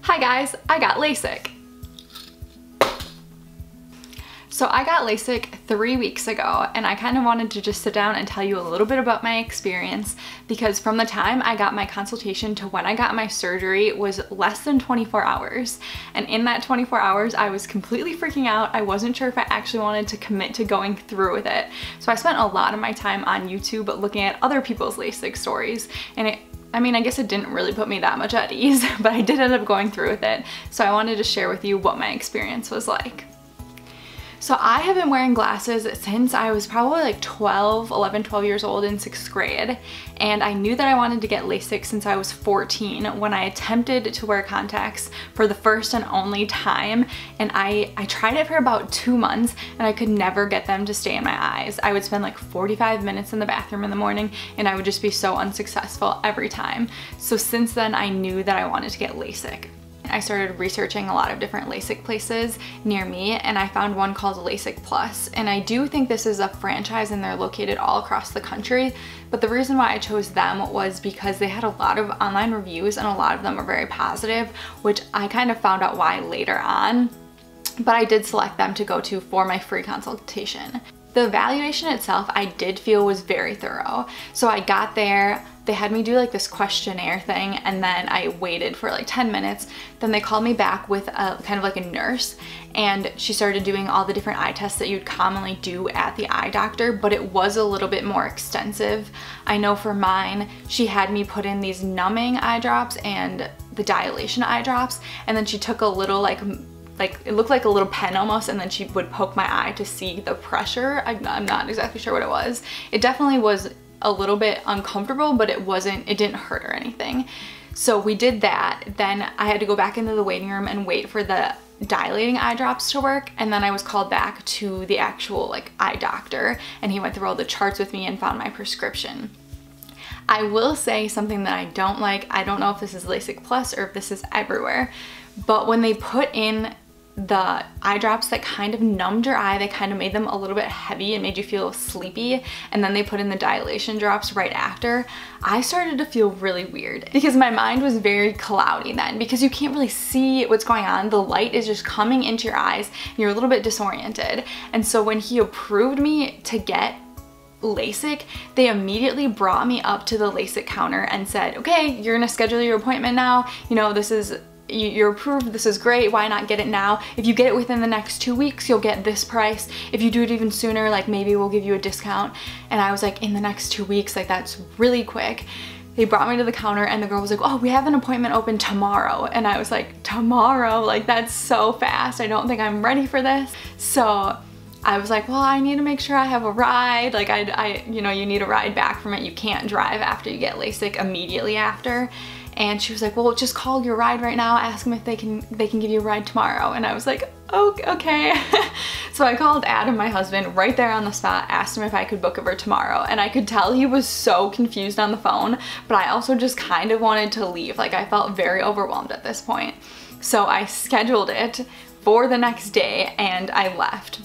Hi guys, I got LASIK. So I got LASIK 3 weeks ago, and I kind of wanted to just sit down and tell you a little bit about my experience, because from the time I got my consultation to when I got my surgery was less than 24 hours. And in that 24 hours, I was completely freaking out. I wasn't sure if I actually wanted to commit to going through with it. So I spent a lot of my time on YouTube looking at other people's LASIK stories, and I guess it didn't really put me that much at ease, but I did end up going through with it. So I wanted to share with you what my experience was like. So I have been wearing glasses since I was probably like 11, 12 years old in 6th grade. And I knew that I wanted to get LASIK since I was 14 when I attempted to wear contacts for the first and only time. And I tried it for about 2 months and I could never get them to stay in my eyes. I would spend like 45 minutes in the bathroom in the morning and I would just be so unsuccessful every time. So since then I knew that I wanted to get LASIK. I started researching a lot of different LASIK places near me, and I found one called Lasik Plus. And I do think this is a franchise and they're located all across the country. But the reason why I chose them was because they had a lot of online reviews and a lot of them were very positive, which I kind of found out why later on. But I did select them to go to for my free consultation. The evaluation itself I did feel was very thorough. So I got there, they had me do like this questionnaire thing, and then I waited for like 10 minutes. Then they called me back with a kind of like a nurse, and she started doing all the different eye tests that you'd commonly do at the eye doctor, but it was a little bit more extensive. I know for mine, she had me put in these numbing eye drops and the dilation eye drops, and then she took a little like it looked like a little pen almost, and then she would poke my eye to see the pressure. I'm not exactly sure what it was. It definitely was a little bit uncomfortable, but it didn't hurt or anything. So we did that. Then I had to go back into the waiting room and wait for the dilating eye drops to work, and then I was called back to the actual like eye doctor, and he went through all the charts with me and found my prescription. I will say something that I don't like. I don't know if this is Lasik Plus or if this is everywhere, but when they put in the eye drops that kind of numbed your eye, they kind of made them a little bit heavy and made you feel sleepy, and then they put in the dilation drops right after, I started to feel really weird because my mind was very cloudy then, because you can't really see what's going on. The light is just coming into your eyes and you're a little bit disoriented. And so when he approved me to get LASIK, they immediately brought me up to the LASIK counter and said, okay, you're gonna schedule your appointment now. You know, you're approved, this is great, why not get it now? If you get it within the next 2 weeks, you'll get this price. If you do it even sooner, like maybe we'll give you a discount. And I was like, in the next 2 weeks, like that's really quick. They brought me to the counter and the girl was like, oh, we have an appointment open tomorrow. And I was like, tomorrow? Like that's so fast. I don't think I'm ready for this. So I was like, well, I need to make sure I have a ride. Like you know, you need a ride back from it. You can't drive after you get LASIK immediately after. And she was like, well, just call your ride right now, ask them if they can give you a ride tomorrow. And I was like, oh, okay. So I called Adam, my husband, right there on the spot, asked him if I could book it for tomorrow. And I could tell he was so confused on the phone, but I also just kind of wanted to leave. Like I felt very overwhelmed at this point. So I scheduled it for the next day and I left.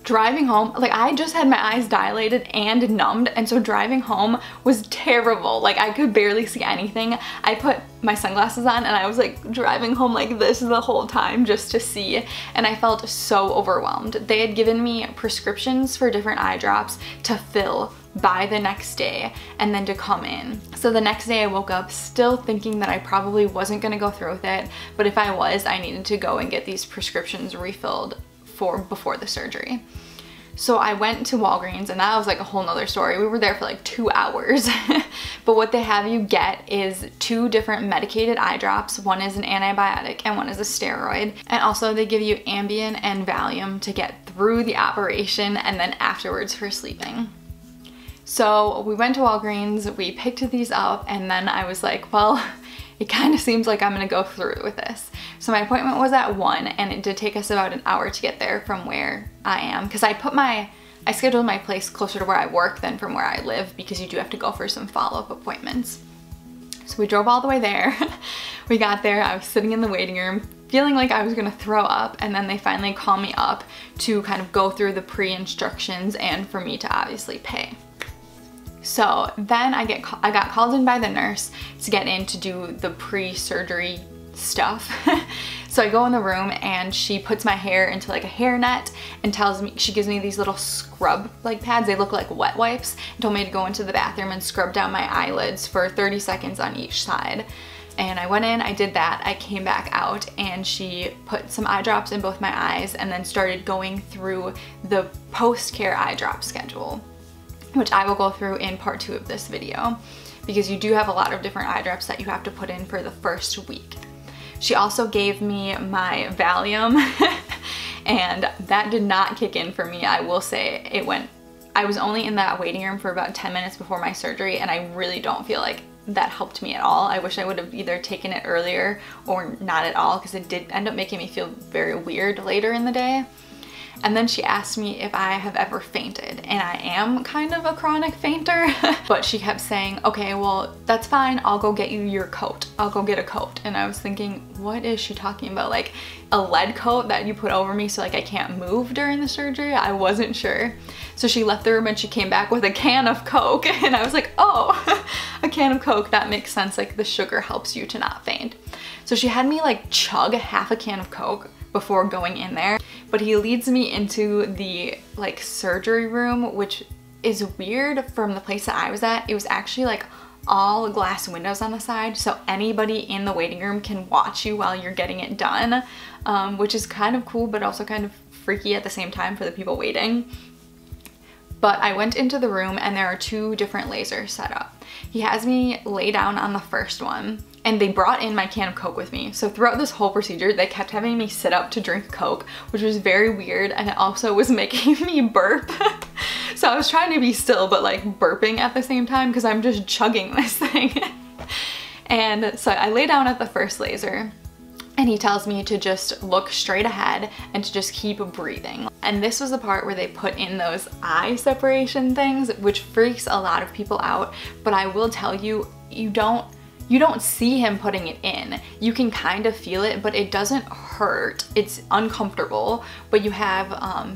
Driving home, like I just had my eyes dilated and numbed, and so driving home was terrible. Like I could barely see anything. I put my sunglasses on and I was like driving home like this the whole time just to see, and I felt so overwhelmed. They had given me prescriptions for different eye drops to fill by the next day and then to come in. So the next day I woke up still thinking that I probably wasn't gonna go through with it, but if I was, I needed to go and get these prescriptions refilled before the surgery. So I went to Walgreens, and that was like a whole nother story. We were there for like 2 hours. But what they have you get is 2 different medicated eye drops. One is an antibiotic and one is a steroid. And also they give you Ambien and Valium to get through the operation and then afterwards for sleeping. So we went to Walgreens, we picked these up, and then I was like, well, it kind of seems like I'm gonna go through with this. So my appointment was at 1, and it did take us about an hour to get there from where I am, because I scheduled my place closer to where I work than from where I live, because you do have to go for some follow-up appointments. So we drove all the way there. We got there, I was sitting in the waiting room, feeling like I was gonna throw up, and then they finally call me up to kind of go through the pre-instructions and for me to obviously pay. So then I got called in by the nurse to get in to do the pre-surgery stuff. So I go in the room and she puts my hair into like a hairnet and tells me, she gives me these little scrub like pads. They look like wet wipes, and told me to go into the bathroom and scrub down my eyelids for 30 seconds on each side. And I went in, I did that, I came back out, and she put some eye drops in both my eyes and then started going through the post-care eye drop schedule, which I will go through in part 2 of this video, because you do have a lot of different eye drops that you have to put in for the first week. She also gave me my Valium and that did not kick in for me. I will say I was only in that waiting room for about 10 minutes before my surgery, and I really don't feel like that helped me at all. I wish I would have either taken it earlier or not at all, because it did end up making me feel very weird later in the day. And then she asked me if I have ever fainted, and I am kind of a chronic fainter, but she kept saying, okay, well, that's fine, I'll go get you your coat. I'll go get a coat. And I was thinking, what is she talking about? Like a lead coat that you put over me so like I can't move during the surgery? I wasn't sure. So she left the room and she came back with a can of Coke, and I was like, oh, a can of Coke, that makes sense. Like the sugar helps you to not faint. So she had me like chug half a can of Coke before going in there. But he leads me into the like surgery room, which is weird from the place that I was at. It was actually like all glass windows on the side, so anybody in the waiting room can watch you while you're getting it done, which is kind of cool but also kind of freaky at the same time for the people waiting. But I went into the room and there are 2 different lasers set up. He has me lay down on the first one, and they brought in my can of Coke with me. So throughout this whole procedure, they kept having me sit up to drink Coke, which was very weird, and it also was making me burp. So I was trying to be still, but like burping at the same time because I'm just chugging this thing. And so I lay down at the first laser, and he tells me to just look straight ahead and to just keep breathing. And this was the part where they put in those eye separation things, which freaks a lot of people out. But I will tell you, you don't see him putting it in. You can kind of feel it, but it doesn't hurt. It's uncomfortable, but you have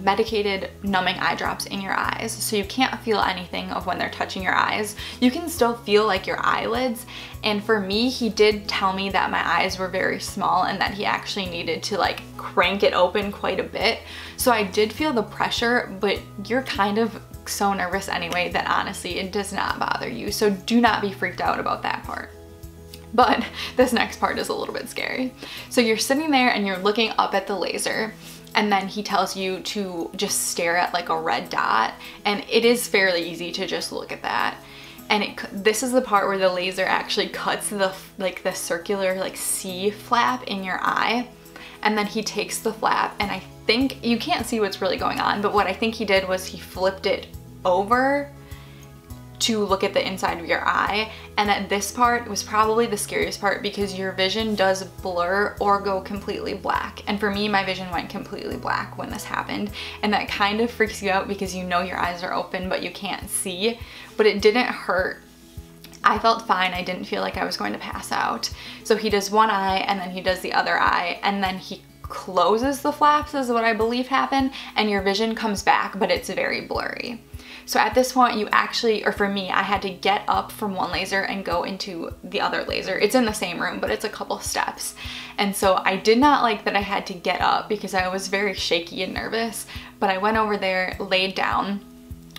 medicated numbing eye drops in your eyes, so you can't feel anything of when they're touching your eyes. You can still feel like your eyelids, and for me, he did tell me that my eyes were very small and that he actually needed to like crank it open quite a bit. So I did feel the pressure, but you're kind of so nervous anyway that honestly, it does not bother you. So do not be freaked out about that part. But this next part is a little bit scary. So you're sitting there and you're looking up at the laser, and then he tells you to just stare at like a red dot, and it is fairly easy to just look at that. And this is the part where the laser actually cuts the circular like C flap in your eye, and then he takes the flap, and I think you can't see what's really going on, but what I think he did was he flipped it over to look at the inside of your eye. And at this part was probably the scariest part, because your vision does blur or go completely black. And for me, my vision went completely black when this happened, and that kind of freaks you out because you know your eyes are open but you can't see. But it didn't hurt. I felt fine. I didn't feel like I was going to pass out. So he does one eye and then he does the other eye, and then he closes the flaps is what I believe happened, and your vision comes back, but it's very blurry. So at this point you actually, or for me, I had to get up from one laser and go into the other laser. It's in the same room, but it's a couple steps. And so I did not like that I had to get up because I was very shaky and nervous, but I went over there, laid down,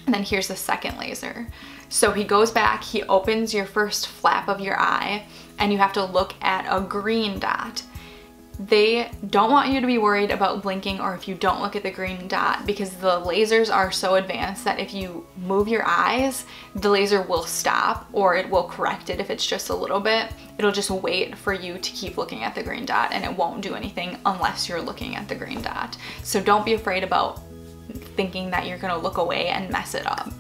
and then here's the second laser. So he goes back, he opens your first flap of your eye, and you have to look at a green dot. They don't want you to be worried about blinking or if you don't look at the green dot, because the lasers are so advanced that if you move your eyes, the laser will stop, or it will correct it if it's just a little bit. It'll just wait for you to keep looking at the green dot, and it won't do anything unless you're looking at the green dot. So don't be afraid about thinking that you're gonna look away and mess it up.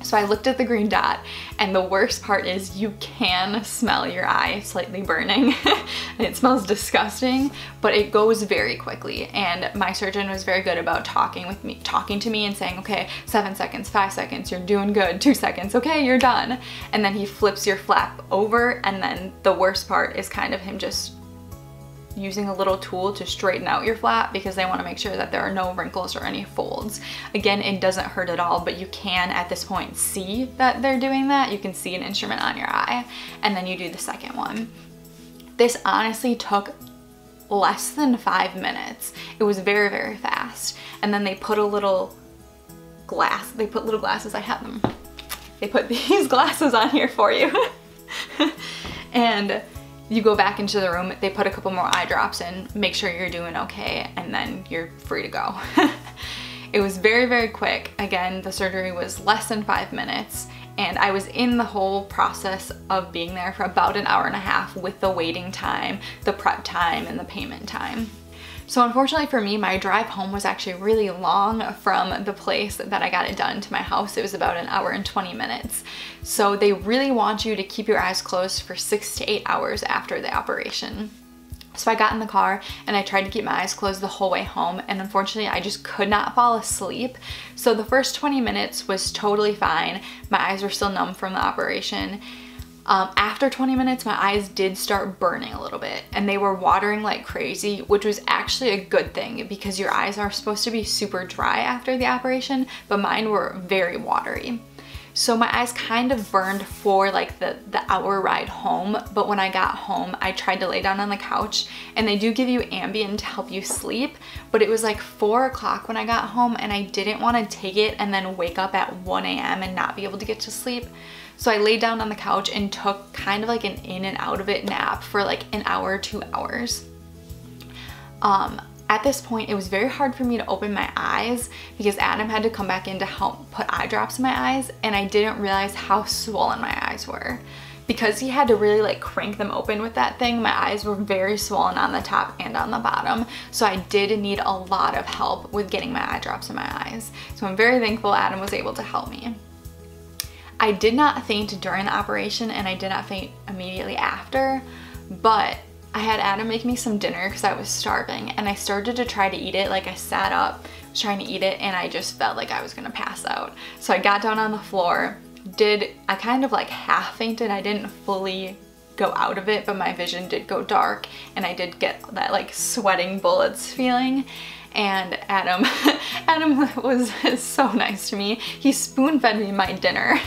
So I looked at the green dot, and the worst part is you can smell your eye slightly burning. It smells disgusting, but it goes very quickly. And my surgeon was very good about talking to me and saying, okay, 7 seconds, 5 seconds, you're doing good, 2 seconds, okay, you're done. And then he flips your flap over, and then the worst part is kind of him just using a little tool to straighten out your flap, because they want to make sure that there are no wrinkles or any folds. Again, it doesn't hurt at all, but you can at this point see that they're doing that. You can see an instrument on your eye, and then you do the second one. This honestly took less than 5 minutes. It was very, very fast. And then they put a little glass, they put little glasses, I have them. They put these glasses on here for you. And you go back into the room, they put a couple more eye drops in, make sure you're doing okay, and then you're free to go. It was very, very quick. Again, the surgery was less than 5 minutes, and I was in the whole process of being there for about an hour and a half with the waiting time, the prep time, and the payment time. So unfortunately for me, my drive home was actually really long from the place that I got it done to my house. It was about an hour and 20 minutes. So they really want you to keep your eyes closed for 6 to 8 hours after the operation. So I got in the car and I tried to keep my eyes closed the whole way home, and unfortunately I just could not fall asleep. So the first 20 minutes was totally fine. My eyes were still numb from the operation. After 20 minutes, my eyes did start burning a little bit, and they were watering like crazy, which was actually a good thing because your eyes are supposed to be super dry after the operation, but mine were very watery. So my eyes kind of burned for like the hour ride home, but when I got home, I tried to lay down on the couch, and they do give you Ambien to help you sleep, but it was like 4 o'clock when I got home, and I didn't want to take it and then wake up at 1 a.m. and not be able to get to sleep. So I laid down on the couch and took kind of like an in and out of it nap for like an hour, 2 hours. At this point, it was very hard for me to open my eyes because Adam had to come back in to help put eye drops in my eyes, and I didn't realize how swollen my eyes were. Because he had to really like crank them open with that thing, my eyes were very swollen on the top and on the bottom. So I did need a lot of help with getting my eye drops in my eyes. So I'm very thankful Adam was able to help me. I did not faint during the operation, and I did not faint immediately after, but I had Adam make me some dinner because I was starving, and I started to try to eat it. Like I sat up, was trying to eat it, and I just felt like I was gonna pass out. So I got down on the floor, I kind of like half fainted. I didn't fully go out of it, but my vision did go dark, and I did get that like sweating bullets feeling. And Adam was so nice to me. He spoon-fed me my dinner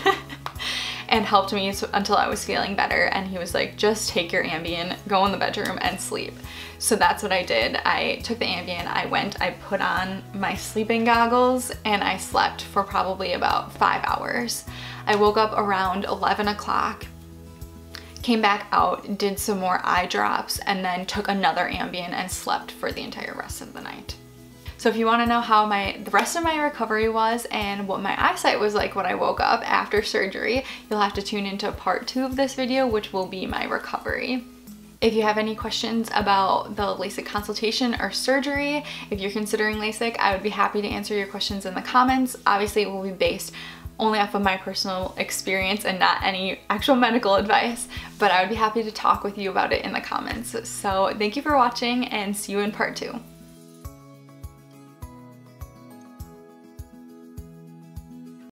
and helped me until I was feeling better. And he was like, just take your Ambien, go in the bedroom and sleep. So that's what I did. I took the Ambien, I put on my sleeping goggles, and I slept for probably about 5 hours. I woke up around 11 o'clock, came back out, did some more eye drops, and then took another Ambien and slept for the entire rest of the night. So if you want to know how the rest of my recovery was and what my eyesight was like when I woke up after surgery, you'll have to tune into part 2 of this video, which will be my recovery. If you have any questions about the LASIK consultation or surgery, if you're considering LASIK, I would be happy to answer your questions in the comments. Obviously, it will be based only off of my personal experience and not any actual medical advice, but I would be happy to talk with you about it in the comments. So thank you for watching, and see you in part 2.